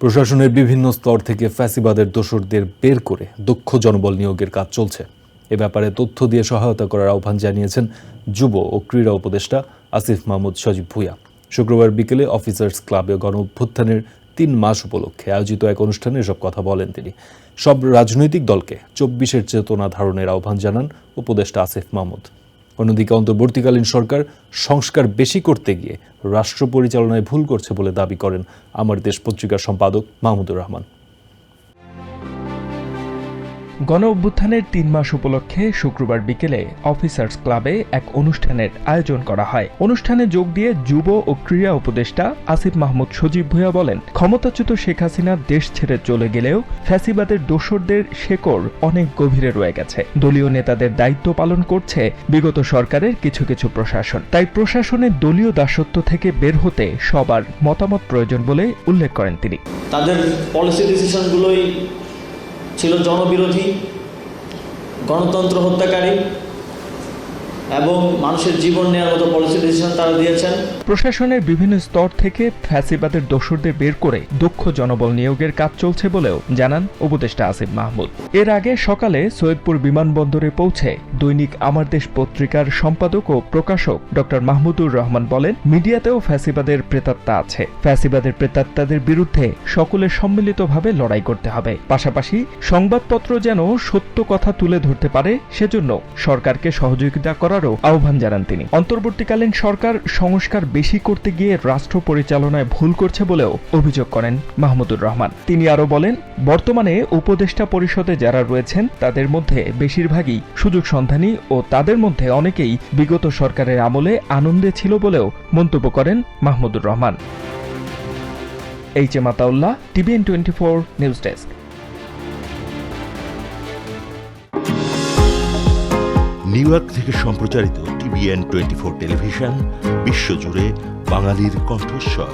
প্রশাসনের বিভিন্ন স্তর থেকে ফ্যাসিবাদের দোসরদের বের করে দক্ষ জনবল নিয়োগের কাজ চলছে। এ ব্যাপারে তথ্য দিয়ে সহায়তা করার আহ্বান জানিয়েছেন যুব ও ক্রীড়া উপদেষ্টা আসিফ মাহমুদ সজীব ভূঁইয়া। শুক্রবার বিকেলে অফিসার্স ক্লাবে গণঅভ্যুত্থানের ৩ মাস উপলক্ষে আয়োজিত এক অনুষ্ঠানে এসব কথা বলেন তিনি। সব রাজনৈতিক দলকে ২৪-এর চেতনা ধারণের আহ্বান জানান উপদেষ্টা আসিফ মাহমুদ। অন্যদিকে অন্তর্বর্তীকালীন সরকার সংস্কার বেশি করতে গিয়ে রাষ্ট্র পরিচালনায় ভুল করছে বলে দাবি করেন আমার দেশ পত্রিকার সম্পাদক মাহমুদুর রহমান। গণঅভ্যুত্থানের ৩ মাস উপলক্ষে শুক্রবার বিকেলে অফিসার্স ক্লাবে এক অনুষ্ঠানের আয়োজন করা হয়। অনুষ্ঠানে যোগ দিয়ে যুব ও ক্রীড়া উপদেষ্টা আসিফ মাহমুদ সজীব ভূঁইয়া বলেন, ক্ষমতাচ্যুত শেখ হাসিনা দেশ ছেড়ে চলে গেলেও ফ্যাসিবাদের দোসরদের শেকড় অনেক গভীরে রয়ে গেছে। দলীয় নেতাদের দায়িত্ব পালন করছে বিগত সরকারের কিছু কিছু প্রশাসন। তাই প্রশাসনের দলীয় দাসত্ব থেকে বের হতে সবার মতামত প্রয়োজন বলে উল্লেখ করেন তিনি। তাদের পলিসি ডিসিশনগুলোই ছিল জনবিরোধী, গণতন্ত্র হত্যাকারী এবং মানুষের জীবন নেওয়ার মতো পলিসি ডিসিশন তারা দিয়েছেন। প্রশাসনের বিভিন্ন স্তর থেকে ফ্যাসিবাদের দোসরদের বের করে দক্ষ জনবল নিয়োগের কাজ চলছে বলেও জানান উপদেষ্টা আসিফ মাহমুদ। এর আগে সকালে সৈয়দপুর বিমানবন্দরে পৌঁছে দৈনিক আমার দেশ পত্রিকার সম্পাদক ও প্রকাশক ডক্টর মাহমুদুর রহমান বলেন, মিডিয়াতেও ফ্যাসিবাদের প্রেতাত্মা আছে। ফ্যাসিবাদের প্রেতাত্মাদের বিরুদ্ধে সকলের সম্মিলিতভাবে লড়াই করতে হবে। পাশাপাশি সংবাদপত্র যেন সত্য কথা তুলে ধরতে পারে, সেজন্য সরকারকে সহযোগিতা করারও আহ্বান জানান তিনি। অন্তর্বর্তীকালীন সরকার সংস্কার বেশি করতে গিয়ে রাষ্ট্র পরিচালনায় ভুল করছে বলেও অভিযোগ করেন মাহমুদুর রহমান। তিনি আরো বলেন, বর্তমানে উপদেষ্টা পরিষদে যারা রয়েছেন তাদের মধ্যে বেশিরভাগই সুযোগ সন্ধানী ও তাদের মধ্যে অনেকেই বিগত সরকারের আমলে আনন্দে ছিল বলেও মন্তব্য করেন Mahmudur Rahman. H M Ataullah, TVN 24 news desk. New York থেকে সম্প্রচারিত TVN 24 টেলিভিশন বিশ্বজুড়ে বাঙালির কণ্ঠস্বর।